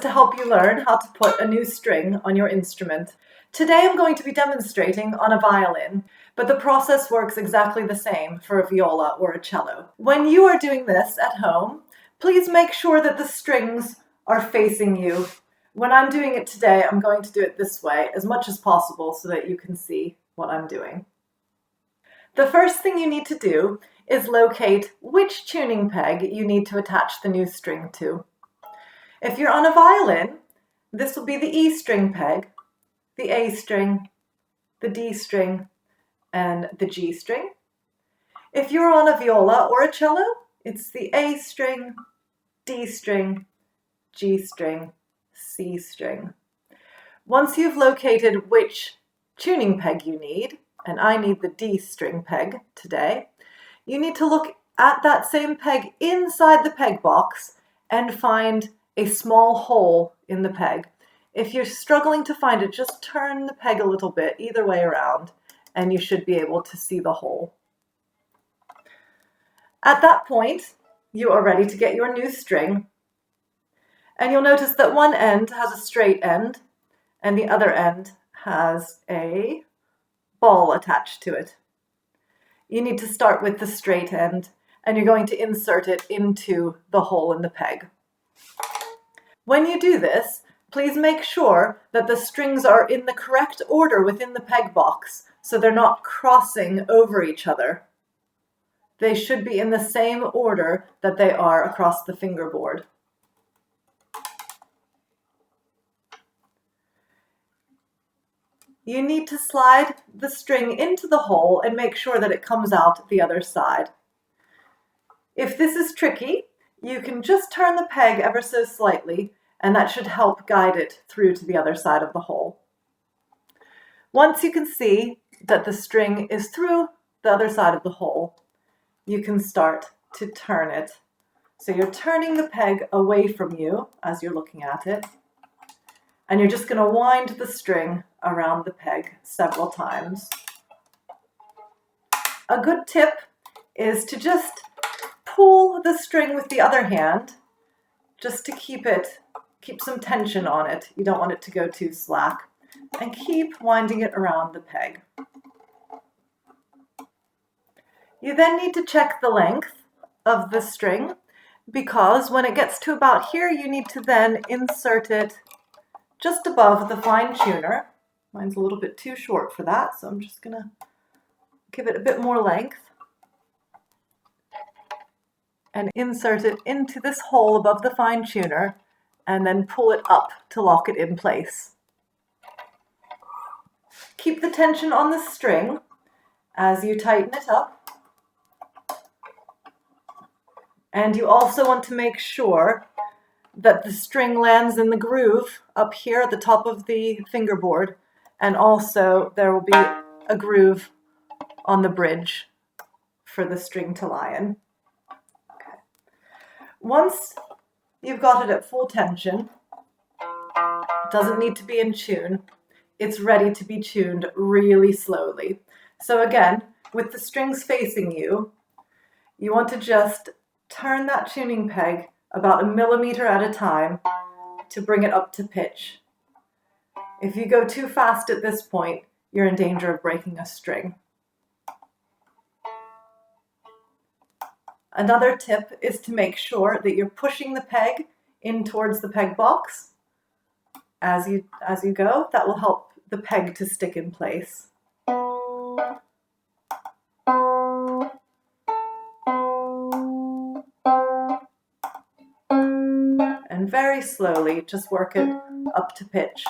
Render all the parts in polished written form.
to help you learn how to put a new string on your instrument. Today I'm going to be demonstrating on a violin, but the process works exactly the same for a viola or a cello. When you are doing this at home, please make sure that the strings are facing you. When I'm doing it today, I'm going to do it this way as much as possible so that you can see what I'm doing. The first thing you need to do is locate which tuning peg you need to attach the new string to. If you're on a violin, this will be the E string peg, the A string, the D string, and the G string. If you're on a viola or a cello, it's the A string, D string, G string, C string. Once you've located which tuning peg you need, and I need the D string peg today, you need to look at that same peg inside the peg box and find a small hole in the peg. If you're struggling to find it, just turn the peg a little bit either way around and you should be able to see the hole. At that point, you are ready to get your new string. And you'll notice that one end has a straight end and the other end has a ball attached to it. You need to start with the straight end and you're going to insert it into the hole in the peg. When you do this, please make sure that the strings are in the correct order within the peg box so they're not crossing over each other. They should be in the same order that they are across the fingerboard. You need to slide the string into the hole and make sure that it comes out the other side. If this is tricky, you can just turn the peg ever so slightly, and that should help guide it through to the other side of the hole. Once you can see that the string is through the other side of the hole, you can start to turn it. So you're turning the peg away from you as you're looking at it, and you're just going to wind the string around the peg several times. A good tip is to just pull the string with the other hand just to keep some tension on it. You don't want it to go too slack. And keep winding it around the peg. You then need to check the length of the string because when it gets to about here, you need to then insert it just above the fine tuner. Mine's a little bit too short for that, so I'm just going to give it a bit more length and insert it into this hole above the fine tuner and then pull it up to lock it in place. Keep the tension on the string as you tighten it up. And you also want to make sure that the string lands in the groove up here at the top of the fingerboard, and also there will be a groove on the bridge for the string to lie in. Okay. Once you've got it at full tension, it doesn't need to be in tune, it's ready to be tuned really slowly. So again, with the strings facing you, you want to just turn that tuning peg about 1 millimeter at a time to bring it up to pitch. If you go too fast at this point, you're in danger of breaking a string. Another tip is to make sure that you're pushing the peg in towards the peg box as you go. That will help the peg to stick in place. And very slowly, just work it up to pitch.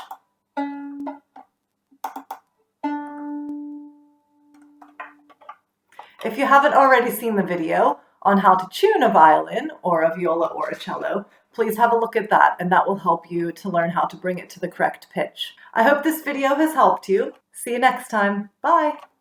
If you haven't already seen the video on how to tune a violin or a viola or a cello, please have a look at that, and that will help you to learn how to bring it to the correct pitch. I hope this video has helped you. See you next time. Bye!